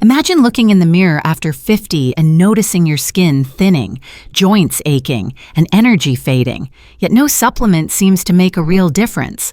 Imagine looking in the mirror after 50 and noticing your skin thinning, joints aching, and energy fading, yet no supplement seems to make a real difference.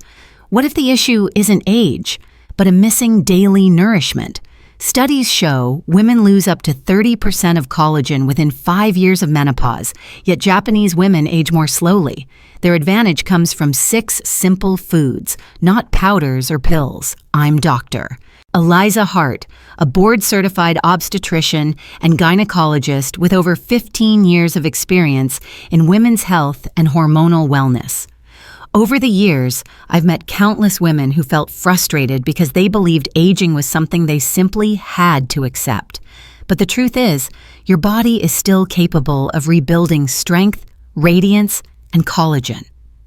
What if the issue isn't age, but a missing daily nourishment? Studies show women lose up to 30% of collagen within 5 years of menopause, yet Japanese women age more slowly. Their advantage comes from 6 simple foods, not powders or pills. I'm Dr. Eliza Hart, a board-certified obstetrician and gynecologist with over 15 years of experience in women's health and hormonal wellness. Over the years, I've met countless women who felt frustrated because they believed aging was something they simply had to accept. But the truth is, your body is still capable of rebuilding strength, radiance, and collagen.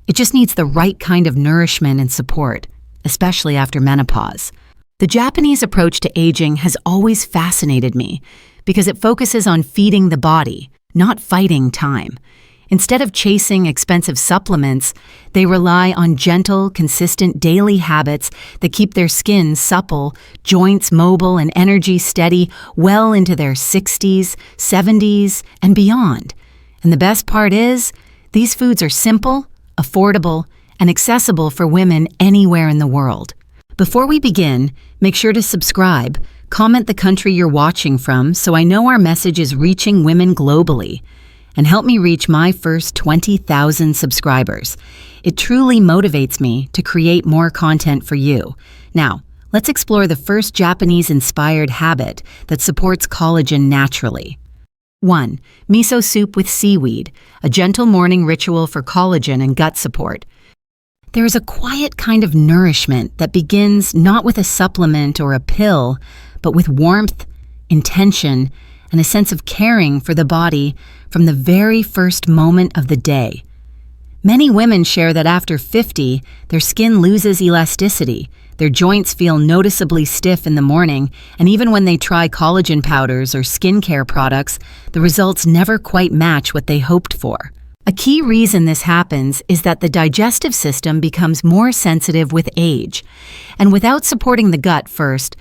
It just needs the right kind of nourishment and support, especially after menopause. The Japanese approach to aging has always fascinated me because it focuses on feeding the body, not fighting time. Instead of chasing expensive supplements, they rely on gentle, consistent daily habits that keep their skin supple, joints mobile, and energy steady well into their 60s, 70s, and beyond. And the best part is, these foods are simple, affordable, and accessible for women anywhere in the world. Before we begin, make sure to subscribe, comment the country you're watching from so I know our message is reaching women globally, and help me reach my first 20,000 subscribers. It truly motivates me to create more content for you. Now, let's explore the first Japanese-inspired habit that supports collagen naturally. 1. Miso soup with seaweed, a gentle morning ritual for collagen and gut support. There is a quiet kind of nourishment that begins not with a supplement or a pill, but with warmth, intention, and a sense of caring for the body from the very first moment of the day. Many women share that after 50, their skin loses elasticity, their joints feel noticeably stiff in the morning, and even when they try collagen powders or skincare products, the results never quite match what they hoped for. A key reason this happens is that the digestive system becomes more sensitive with age, and without supporting the gut first,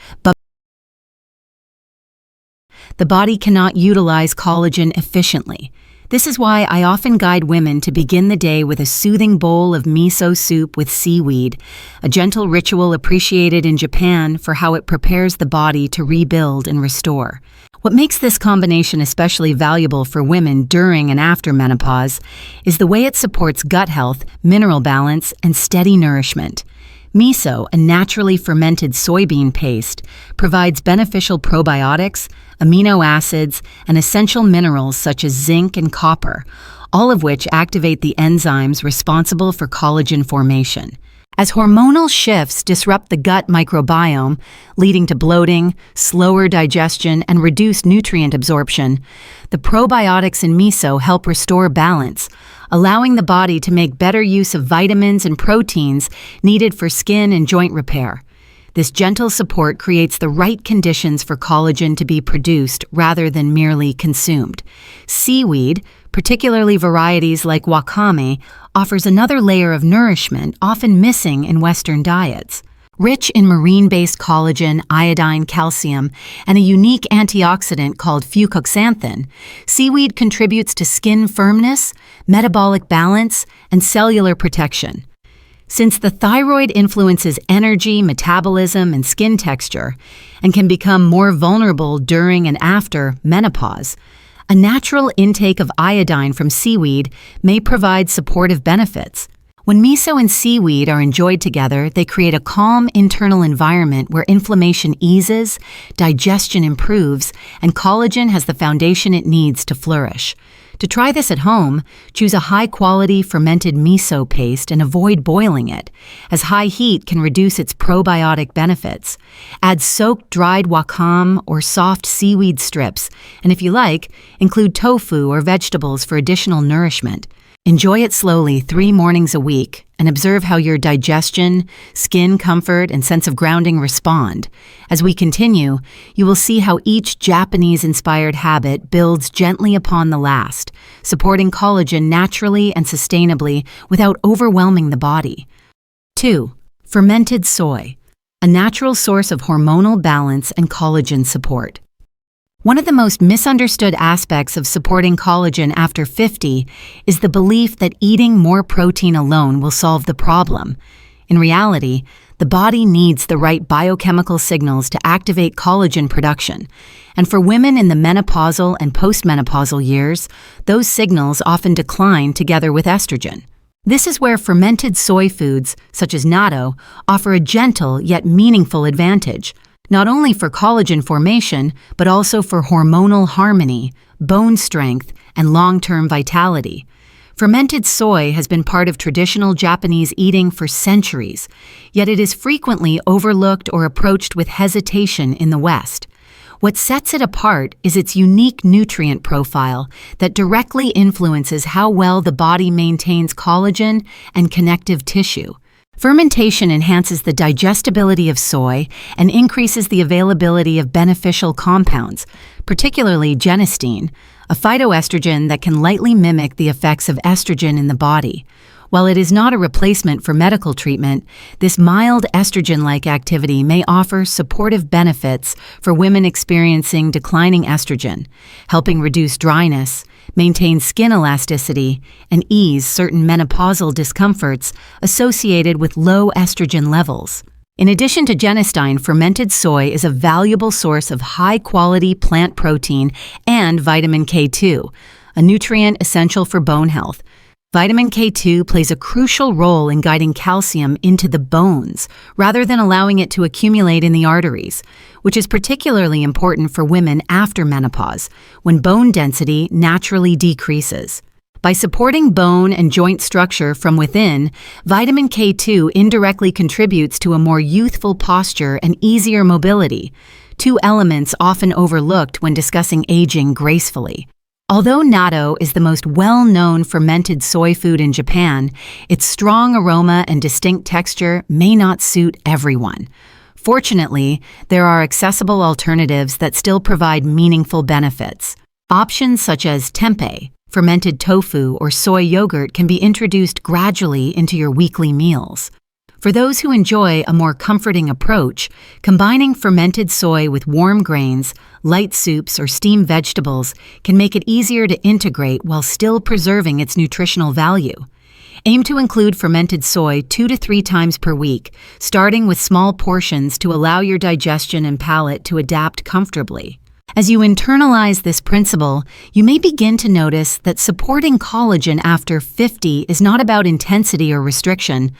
the body cannot utilize collagen efficiently. This is why I often guide women to begin the day with a soothing bowl of miso soup with seaweed, a gentle ritual appreciated in Japan for how it prepares the body to rebuild and restore. What makes this combination especially valuable for women during and after menopause is the way it supports gut health, mineral balance, and steady nourishment. Miso, a naturally fermented soybean paste, provides beneficial probiotics, amino acids, and essential minerals such as zinc and copper, all of which activate the enzymes responsible for collagen formation. As hormonal shifts disrupt the gut microbiome, leading to bloating, slower digestion, and reduced nutrient absorption, the probiotics in miso help restore balance, allowing the body to make better use of vitamins and proteins needed for skin and joint repair. This gentle support creates the right conditions for collagen to be produced rather than merely consumed. Seaweed, particularly varieties like wakame, offers another layer of nourishment often missing in Western diets. Rich in marine-based collagen, iodine, calcium, and a unique antioxidant called fucoxanthin, seaweed contributes to skin firmness, metabolic balance, and cellular protection. Since the thyroid influences energy, metabolism, and skin texture, and can become more vulnerable during and after menopause, a natural intake of iodine from seaweed may provide supportive benefits. When miso and seaweed are enjoyed together, they create a calm internal environment where inflammation eases, digestion improves, and collagen has the foundation it needs to flourish. To try this at home, choose a high-quality fermented miso paste and avoid boiling it, as high heat can reduce its probiotic benefits. Add soaked dried wakame or soft seaweed strips, and if you like, include tofu or vegetables for additional nourishment. Enjoy it slowly 3 mornings a week and observe how your digestion, skin comfort, and sense of grounding respond. As we continue, you will see how each Japanese-inspired habit builds gently upon the last, supporting collagen naturally and sustainably without overwhelming the body. 2. Fermented soy, a natural source of hormonal balance and collagen support. One of the most misunderstood aspects of supporting collagen after 50 is the belief that eating more protein alone will solve the problem. In reality, the body needs the right biochemical signals to activate collagen production, and for women in the menopausal and postmenopausal years, those signals often decline together with estrogen. This is where fermented soy foods, such as natto, offer a gentle yet meaningful advantage, not only for collagen formation, but also for hormonal harmony, bone strength, and long-term vitality. Fermented soy has been part of traditional Japanese eating for centuries, yet it is frequently overlooked or approached with hesitation in the West. What sets it apart is its unique nutrient profile that directly influences how well the body maintains collagen and connective tissue. Fermentation enhances the digestibility of soy and increases the availability of beneficial compounds, particularly genistein, a phytoestrogen that can lightly mimic the effects of estrogen in the body. While it is not a replacement for medical treatment, this mild estrogen-like activity may offer supportive benefits for women experiencing declining estrogen, helping reduce dryness, maintain skin elasticity, and ease certain menopausal discomforts associated with low estrogen levels. In addition to genistein, fermented soy is a valuable source of high-quality plant protein and vitamin K2, a nutrient essential for bone health. Vitamin K2 plays a crucial role in guiding calcium into the bones rather than allowing it to accumulate in the arteries, which is particularly important for women after menopause, when bone density naturally decreases. By supporting bone and joint structure from within, vitamin K2 indirectly contributes to a more youthful posture and easier mobility, two elements often overlooked when discussing aging gracefully. Although natto is the most well-known fermented soy food in Japan, its strong aroma and distinct texture may not suit everyone. Fortunately, there are accessible alternatives that still provide meaningful benefits. Options such as tempeh, fermented tofu, or soy yogurt can be introduced gradually into your weekly meals. For those who enjoy a more comforting approach, combining fermented soy with warm grains, light soups, or steamed vegetables can make it easier to integrate while still preserving its nutritional value. Aim to include fermented soy 2 to 3 times per week, starting with small portions to allow your digestion and palate to adapt comfortably. As you internalize this principle, you may begin to notice that supporting collagen after 50 is not about intensity or restriction,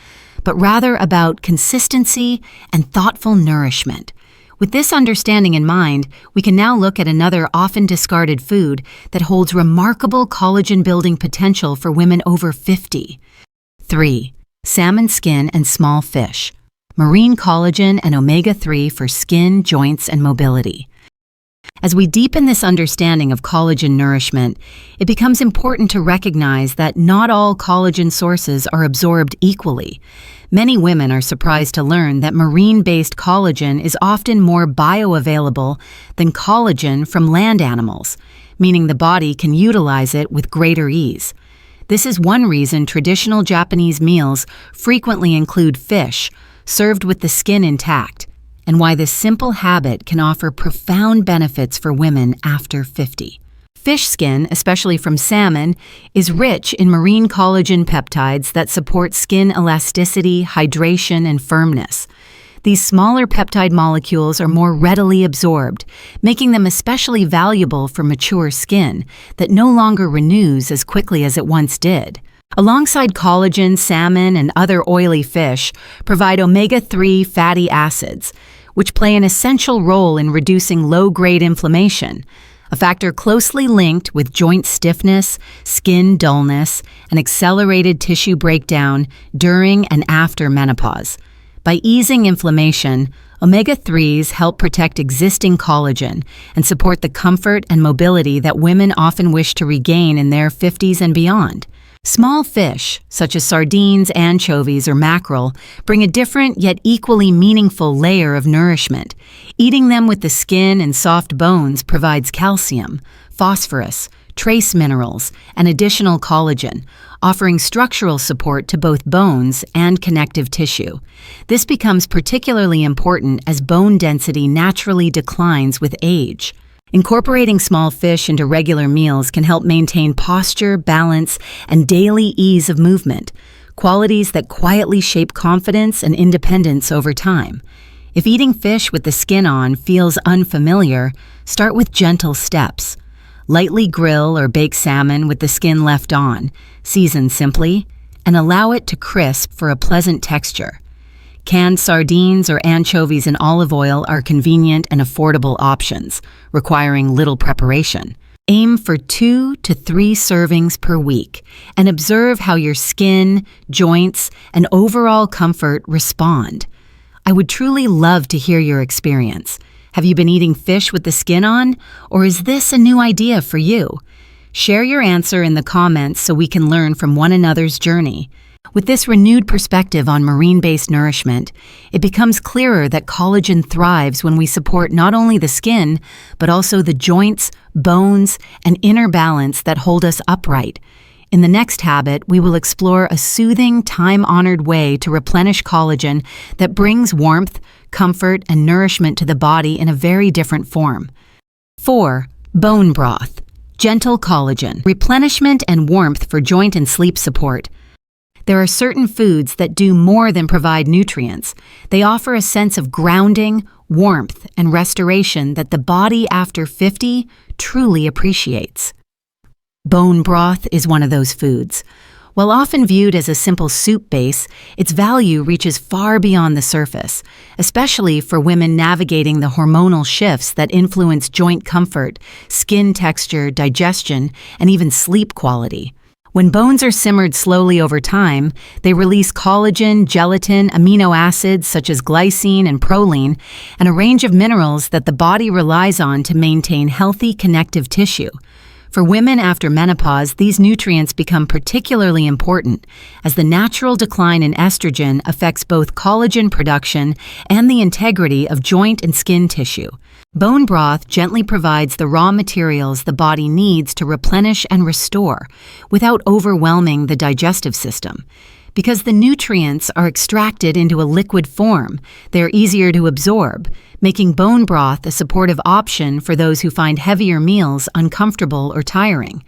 but rather about consistency and thoughtful nourishment. With this understanding in mind, we can now look at another often discarded food that holds remarkable collagen-building potential for women over 50. 3. Salmon skin and small fish. Marine collagen and omega-3 for skin, joints, and mobility. As we deepen this understanding of collagen nourishment, it becomes important to recognize that not all collagen sources are absorbed equally. Many women are surprised to learn that marine-based collagen is often more bioavailable than collagen from land animals, meaning the body can utilize it with greater ease. This is one reason traditional Japanese meals frequently include fish, served with the skin intact, and why this simple habit can offer profound benefits for women after 50. Fish skin, especially from salmon, is rich in marine collagen peptides that support skin elasticity, hydration, and firmness. These smaller peptide molecules are more readily absorbed, making them especially valuable for mature skin that no longer renews as quickly as it once did. Alongside collagen, salmon, and other oily fish provide omega-3 fatty acids, which play an essential role in reducing low-grade inflammation, a factor closely linked with joint stiffness, skin dullness, and accelerated tissue breakdown during and after menopause. By easing inflammation, omega-3s help protect existing collagen and support the comfort and mobility that women often wish to regain in their 50s and beyond. Small fish, such as sardines, anchovies, or mackerel, bring a different yet equally meaningful layer of nourishment. Eating them with the skin and soft bones provides calcium, phosphorus, trace minerals, and additional collagen, offering structural support to both bones and connective tissue. This becomes particularly important as bone density naturally declines with age. Incorporating small fish into regular meals can help maintain posture, balance, and daily ease of movement, qualities that quietly shape confidence and independence over time. If eating fish with the skin on feels unfamiliar, start with gentle steps. Lightly grill or bake salmon with the skin left on, season simply, and allow it to crisp for a pleasant texture. Canned sardines or anchovies in olive oil are convenient and affordable options, requiring little preparation. Aim for 2 to 3 servings per week and observe how your skin, joints, and overall comfort respond. I would truly love to hear your experience. Have you been eating fish with the skin on, or is this a new idea for you? Share your answer in the comments so we can learn from one another's journey. With this renewed perspective on marine-based nourishment, it becomes clearer that collagen thrives when we support not only the skin, but also the joints, bones, and inner balance that hold us upright. In the next habit, we will explore a soothing, time-honored way to replenish collagen that brings warmth, comfort, and nourishment to the body in a very different form. 4. Bone broth. Gentle collagen, replenishment, and warmth for joint and sleep support. There are certain foods that do more than provide nutrients. They offer a sense of grounding, warmth, and restoration that the body after 50 truly appreciates. Bone broth is one of those foods. While often viewed as a simple soup base, its value reaches far beyond the surface, especially for women navigating the hormonal shifts that influence joint comfort, skin texture, digestion, and even sleep quality. When bones are simmered slowly over time, they release collagen, gelatin, amino acids such as glycine and proline, and a range of minerals that the body relies on to maintain healthy connective tissue. For women after menopause, these nutrients become particularly important as the natural decline in estrogen affects both collagen production and the integrity of joint and skin tissue. Bone broth gently provides the raw materials the body needs to replenish and restore without overwhelming the digestive system. Because the nutrients are extracted into a liquid form, they are easier to absorb, making bone broth a supportive option for those who find heavier meals uncomfortable or tiring.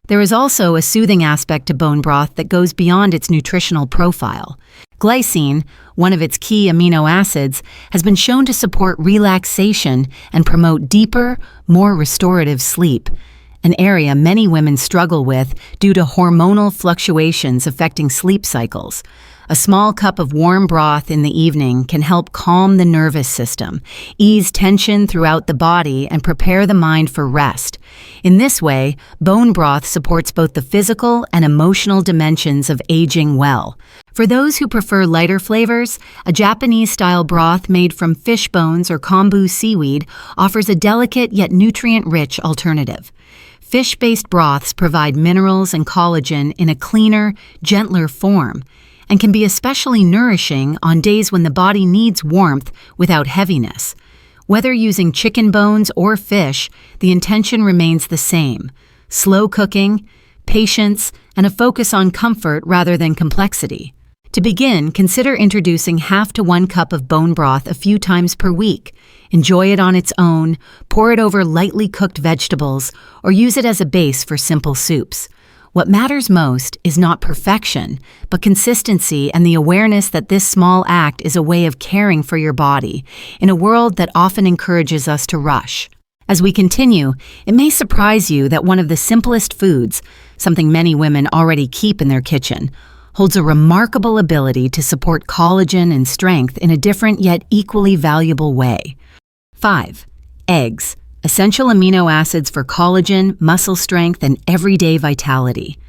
There is also a soothing aspect to bone broth that goes beyond its nutritional profile. Glycine, one of its key amino acids, has been shown to support relaxation and promote deeper, more restorative sleep, an area many women struggle with due to hormonal fluctuations affecting sleep cycles. A small cup of warm broth in the evening can help calm the nervous system, ease tension throughout the body, and prepare the mind for rest. In this way, bone broth supports both the physical and emotional dimensions of aging well. For those who prefer lighter flavors, a Japanese-style broth made from fish bones or kombu seaweed offers a delicate yet nutrient-rich alternative. Fish-based broths provide minerals and collagen in a cleaner, gentler form, and can be especially nourishing on days when the body needs warmth without heaviness. Whether using chicken bones or fish, the intention remains the same: slow cooking, patience, and a focus on comfort rather than complexity. To begin, consider introducing half to 1 cup of bone broth a few times per week. Enjoy it on its own, pour it over lightly cooked vegetables, or use it as a base for simple soups. What matters most is not perfection, but consistency and the awareness that this small act is a way of caring for your body in a world that often encourages us to rush. As we continue, it may surprise you that one of the simplest foods, something many women already keep in their kitchen, holds a remarkable ability to support collagen and strength in a different yet equally valuable way. 5. Eggs. Essential amino acids for collagen, muscle strength, and everyday vitality.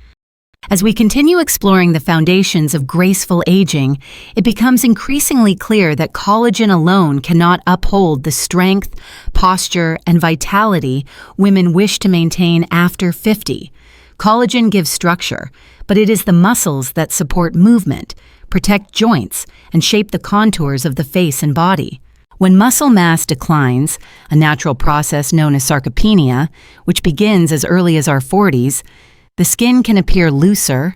As we continue exploring the foundations of graceful aging, it becomes increasingly clear that collagen alone cannot uphold the strength, posture, and vitality women wish to maintain after 50. Collagen gives structure, but it is the muscles that support movement, protect joints, and shape the contours of the face and body. When muscle mass declines, a natural process known as sarcopenia, which begins as early as our 40s, the skin can appear looser,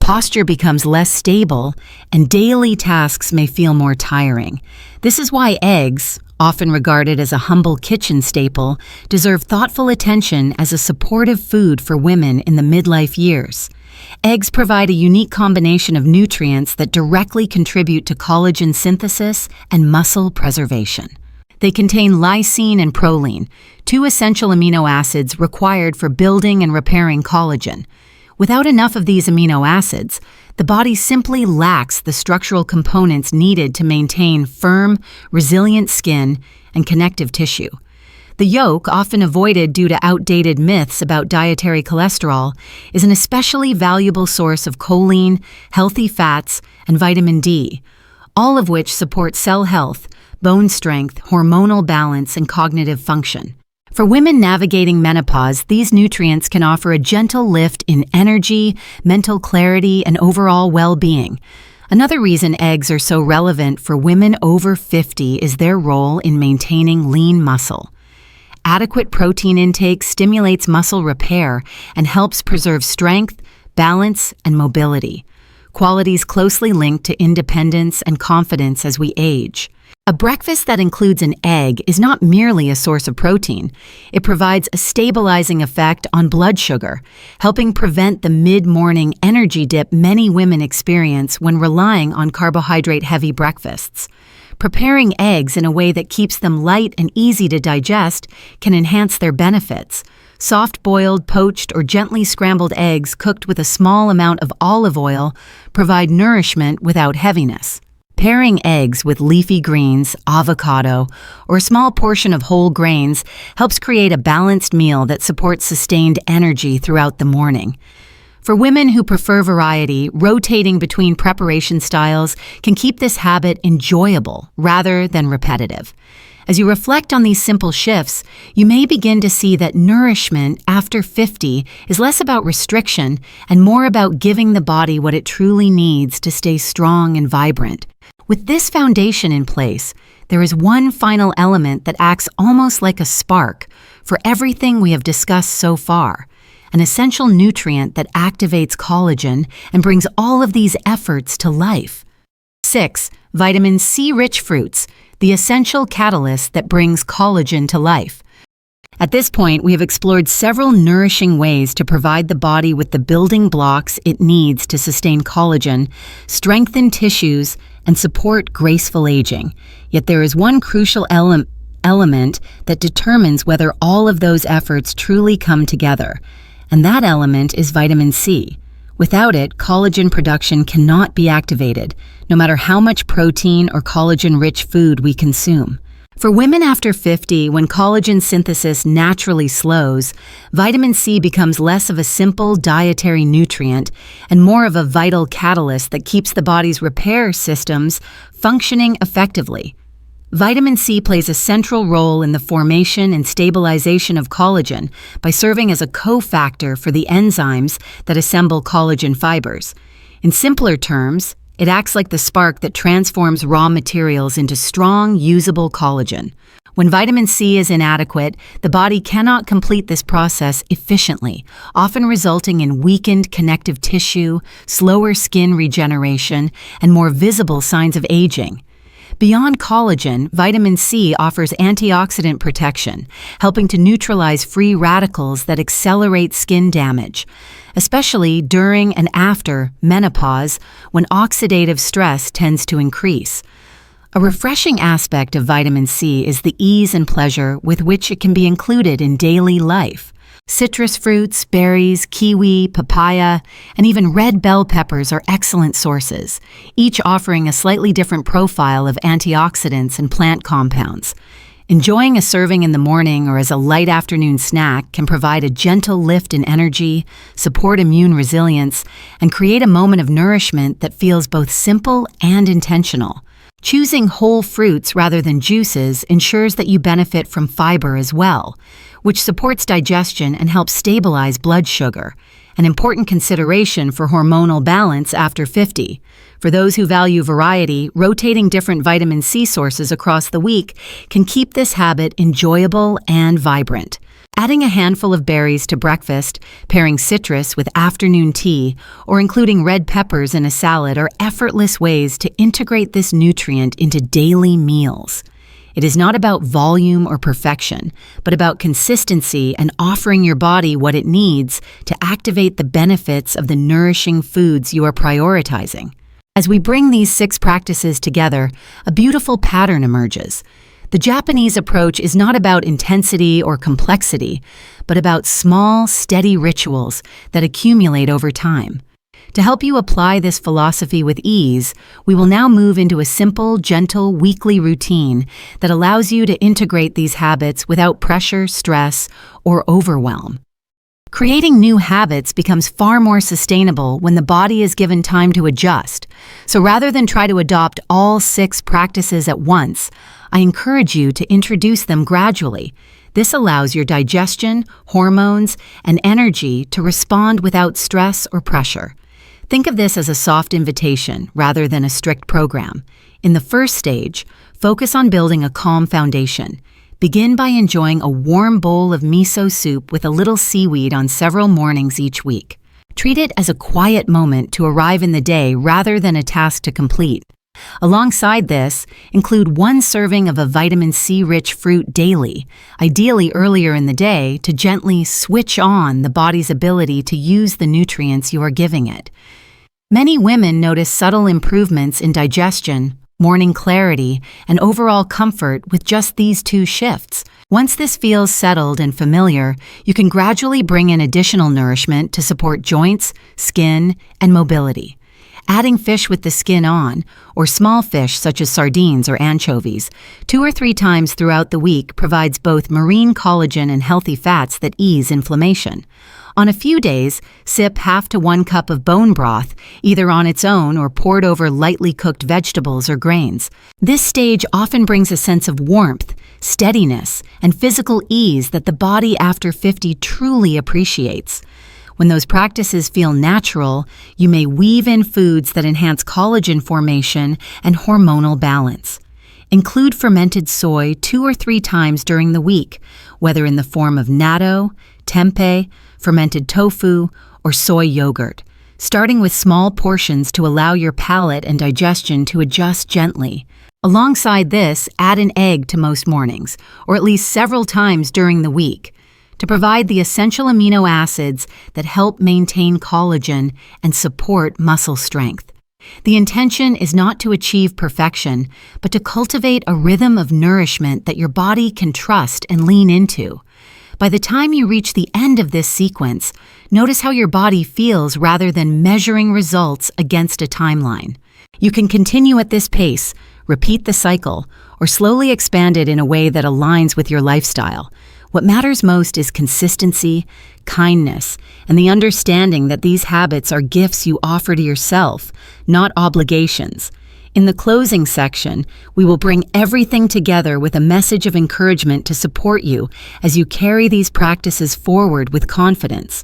posture becomes less stable, and daily tasks may feel more tiring. This is why eggs, often regarded as a humble kitchen staple, deserve thoughtful attention as a supportive food for women in the midlife years. Eggs provide a unique combination of nutrients that directly contribute to collagen synthesis and muscle preservation. They contain lysine and proline, two essential amino acids required for building and repairing collagen. Without enough of these amino acids, the body simply lacks the structural components needed to maintain firm, resilient skin and connective tissue. The yolk, often avoided due to outdated myths about dietary cholesterol, is an especially valuable source of choline, healthy fats, and vitamin D, all of which support cell health, bone strength, hormonal balance, and cognitive function. For women navigating menopause, these nutrients can offer a gentle lift in energy, mental clarity, and overall well-being. Another reason eggs are so relevant for women over 50 is their role in maintaining lean muscle. Adequate protein intake stimulates muscle repair and helps preserve strength, balance, and mobility, qualities closely linked to independence and confidence as we age. A breakfast that includes an egg is not merely a source of protein. It provides a stabilizing effect on blood sugar, helping prevent the mid-morning energy dip many women experience when relying on carbohydrate-heavy breakfasts. Preparing eggs in a way that keeps them light and easy to digest can enhance their benefits. Soft-boiled, poached, or gently scrambled eggs cooked with a small amount of olive oil provide nourishment without heaviness. Pairing eggs with leafy greens, avocado, or a small portion of whole grains helps create a balanced meal that supports sustained energy throughout the morning. For women who prefer variety, rotating between preparation styles can keep this habit enjoyable rather than repetitive. As you reflect on these simple shifts, you may begin to see that nourishment after 50 is less about restriction and more about giving the body what it truly needs to stay strong and vibrant. With this foundation in place, there is one final element that acts almost like a spark for everything we have discussed so far, an essential nutrient that activates collagen and brings all of these efforts to life. 6. Vitamin C-rich fruits, the essential catalyst that brings collagen to life. At this point, we have explored several nourishing ways to provide the body with the building blocks it needs to sustain collagen, strengthen tissues, and support graceful aging. Yet there is one crucial element that determines whether all of those efforts truly come together, and that element is vitamin C. Without it, collagen production cannot be activated, no matter how much protein or collagen-rich food we consume. For women after 50, when collagen synthesis naturally slows, vitamin C becomes less of a simple dietary nutrient and more of a vital catalyst that keeps the body's repair systems functioning effectively. Vitamin C plays a central role in the formation and stabilization of collagen by serving as a cofactor for the enzymes that assemble collagen fibers. In simpler terms, it acts like the spark that transforms raw materials into strong, usable collagen. When vitamin C is inadequate, the body cannot complete this process efficiently, often resulting in weakened connective tissue, slower skin regeneration, and more visible signs of aging. Beyond collagen, vitamin C offers antioxidant protection, helping to neutralize free radicals that accelerate skin damage, especially during and after menopause, when oxidative stress tends to increase. A refreshing aspect of vitamin C is the ease and pleasure with which it can be included in daily life. Citrus fruits, berries, kiwi, papaya, and even red bell peppers are excellent sources, each offering a slightly different profile of antioxidants and plant compounds. Enjoying a serving in the morning or as a light afternoon snack can provide a gentle lift in energy, support immune resilience, and create a moment of nourishment that feels both simple and intentional. Choosing whole fruits rather than juices ensures that you benefit from fiber as well, which supports digestion and helps stabilize blood sugar, an important consideration for hormonal balance after 50. For those who value variety, rotating different vitamin C sources across the week can keep this habit enjoyable and vibrant. Adding a handful of berries to breakfast, pairing citrus with afternoon tea, or including red peppers in a salad are effortless ways to integrate this nutrient into daily meals. It is not about volume or perfection, but about consistency and offering your body what it needs to activate the benefits of the nourishing foods you are prioritizing. As we bring these 6 practices together, a beautiful pattern emerges. The Japanese approach is not about intensity or complexity, but about small, steady rituals that accumulate over time. To help you apply this philosophy with ease, we will now move into a simple, gentle, weekly routine that allows you to integrate these habits without pressure, stress, or overwhelm. Creating new habits becomes far more sustainable when the body is given time to adjust. So rather than try to adopt all 6 practices at once, I encourage you to introduce them gradually. This allows your digestion, hormones, and energy to respond without stress or pressure. Think of this as a soft invitation rather than a strict program. In the first stage, focus on building a calm foundation. Begin by enjoying a warm bowl of miso soup with a little seaweed on several mornings each week. Treat it as a quiet moment to arrive in the day rather than a task to complete. Alongside this, include 1 serving of a vitamin C-rich fruit daily, ideally earlier in the day, to gently switch on the body's ability to use the nutrients you are giving it. Many women notice subtle improvements in digestion, morning clarity, and overall comfort with just these 2 shifts. Once this feels settled and familiar, you can gradually bring in additional nourishment to support joints, skin, and mobility. Adding fish with the skin on, or small fish such as sardines or anchovies, 2 or 3 times throughout the week provides both marine collagen and healthy fats that ease inflammation. On a few days, sip half to 1 cup of bone broth, either on its own or poured over lightly cooked vegetables or grains. This stage often brings a sense of warmth, steadiness, and physical ease that the body after 50 truly appreciates. When those practices feel natural, you may weave in foods that enhance collagen formation and hormonal balance. Include fermented soy 2 or 3 times during the week, whether in the form of natto, tempeh, fermented tofu, or soy yogurt, starting with small portions to allow your palate and digestion to adjust gently. Alongside this, add an egg to most mornings, or at least several times during the week, to provide the essential amino acids that help maintain collagen and support muscle strength. The intention is not to achieve perfection, but to cultivate a rhythm of nourishment that your body can trust and lean into. By the time you reach the end of this sequence, notice how your body feels rather than measuring results against a timeline. You can continue at this pace, repeat the cycle, or slowly expand it in a way that aligns with your lifestyle. What matters most is consistency, kindness, and the understanding that these habits are gifts you offer to yourself, not obligations. In the closing section, we will bring everything together with a message of encouragement to support you as you carry these practices forward with confidence.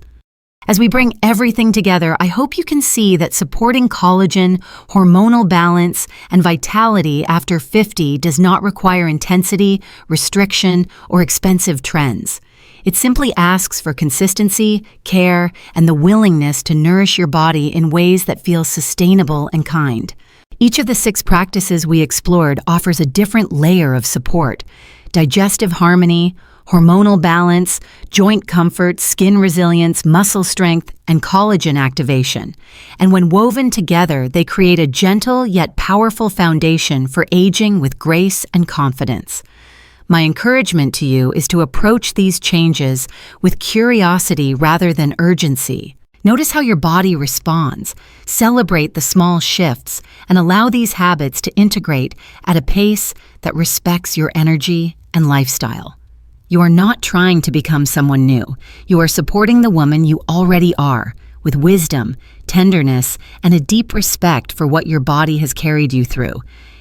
As we bring everything together, I hope you can see that supporting collagen, hormonal balance, and vitality after 50 does not require intensity, restriction, or expensive trends. It simply asks for consistency, care, and the willingness to nourish your body in ways that feel sustainable and kind. Each of the 6 practices we explored offers a different layer of support: digestive harmony, hormonal balance, joint comfort, skin resilience, muscle strength, and collagen activation. And when woven together, they create a gentle yet powerful foundation for aging with grace and confidence. My encouragement to you is to approach these changes with curiosity rather than urgency. Notice how your body responds, celebrate the small shifts, and allow these habits to integrate at a pace that respects your energy and lifestyle. You are not trying to become someone new. You are supporting the woman you already are, with wisdom, tenderness, and a deep respect for what your body has carried you through.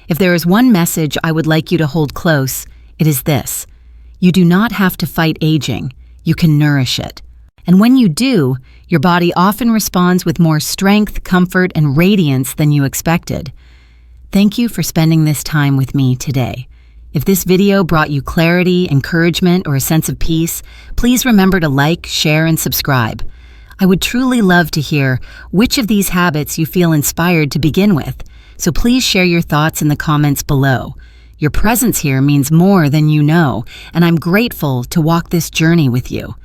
If there is one message I would like you to hold close, it is this: you do not have to fight aging. You can nourish it. And when you do, your body often responds with more strength, comfort, and radiance than you expected. Thank you for spending this time with me today. If this video brought you clarity, encouragement, or a sense of peace, please remember to like, share, and subscribe. I would truly love to hear which of these habits you feel inspired to begin with, so please share your thoughts in the comments below. Your presence here means more than you know, and I'm grateful to walk this journey with you.